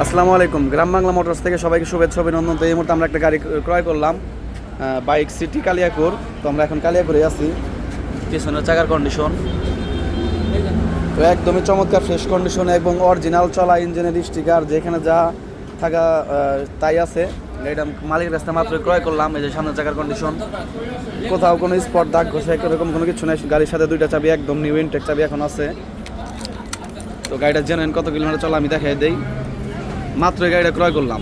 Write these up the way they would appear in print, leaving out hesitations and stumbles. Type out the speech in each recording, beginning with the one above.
আসসালামু আলাইকুম। গ্রাম বাংলা মোটরস থেকে সবাইকে শুভেচ্ছা অভিনন্দন। তো এই মুহূর্তে আমরা একটা গাড়ি ক্রয় করলাম, বাইক সিটি কালিয়াকৈর। তো আমরা এখন কালিয়াকৈরে আছি। পিছনের চাকার কন্ডিশন তো একদমই চমৎকার, ফ্রেশ কন্ডিশন এবং অরিজিনাল চলা ইঞ্জিনের স্টিকার যেখানে যা থাকা তাই আছে। এটা মালিকের কাছ থেকে মাত্র ক্রয় করলাম। এই যে সামনের চাকার কন্ডিশন, কোথাও কোনো স্পট দাগ ঘষে এরকম কোনো কিছু নেই। গাড়ির সাথে দুইটা চাবি, একদম নিউ ইনটেক চাবি এখন আছে। তো গাড়িটা জেনুইন কত কিলোমিটার চলা আমি দেখাই দেই। মাত্র এই গাড়িটা ক্রয় করলাম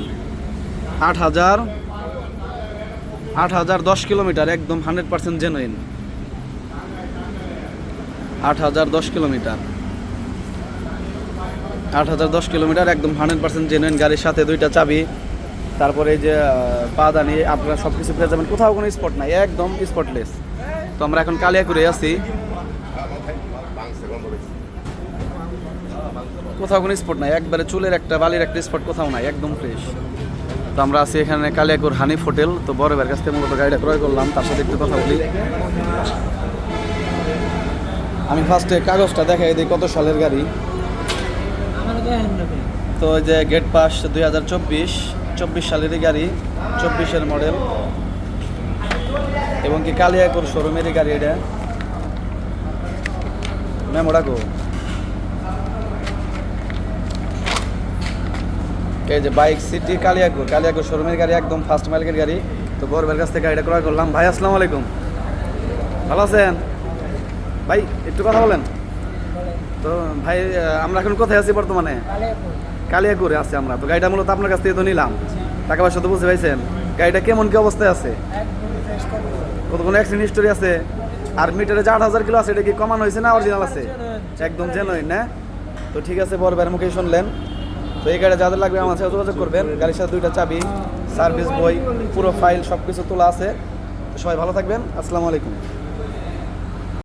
8,010 কিলোমিটার, একদম 100% জেনুইন। 8,010 কিলোমিটার, 8,010 কিলোমিটার, একদম 100% জেনুইন। গাড়ির সাথে দুইটা চাবি, তারপরে এই যে পাদানি, আপনারা সব কিছু পেয়ে যাবেন। কোথাও কোনো স্পট নাই, একদম স্পটলেস। তো আমরা এখন কালিয়াকৈরে আছি। কোথাও কোনো স্পট নাই, একবারে চুলের একটা বালির একটা স্পট কোথাও নাই, একদম ফ্রেশ। তো আমরা আছি এখানে কালিয়াকৈর হানিফ হোটেল। তো বড় ভাইয়ের কাছ থেকে মূলত গাড়িটা ক্রয় করলাম, তার সাথে একটু কথা বলি। আমি ফার্স্টে কাগজটা দেখাই দিই কত সালের গাড়ি। তো ওই যে গেট পাস 2024 সালেরই গাড়ি, 24-এর মডেল, এবং কি কালিয়াকৈর শোরুমেরই গাড়ি। এটা মেমোডাকো, এই যে বাইক সিটি কালিয়াকৈর শোরুমের গাড়ি, একদম ফার্স্ট মালিকের গাড়ি। তো গর্বের কাছ থেকে গাড়িটা ক্রয় করলাম। ভাই আসসালামু আলাইকুম, ভালো আছেন ভাই? একটু কথা বলেন তো ভাই। আমরা এখন কোথায় আছি বর্তমানে? কালিয়াকৈরে আছি আমরা। তো গাড়িটা মূলত আপনার কাছ থেকে তো নিলাম, টাকা পয়সা তো বুঝতে পাইছেন। গাড়িটা কেমন কি অবস্থায় আছে? কত কোনো অ্যাক্সিডেন্ট হিস্টোরি আছে? আর মিটারে যে 8,000 কিলো আছে, এটা কি কমানো হয়েছে না অরিজিনাল আছে? একদম জেনুইন না? তো ঠিক আছে, বড় ভাইয়ের মুখে শুনলেন। তো এই গাড়ি যাদের লাগবে আমার সাথে যোগাযোগ করবেন। গাড়ির সাথে দুইটা চাবি, সার্ভিস বই, পুরো ফাইল সব কিছু তোলা আছে। তো সবাই ভালো থাকবেন। আসসালামু আলাইকুম।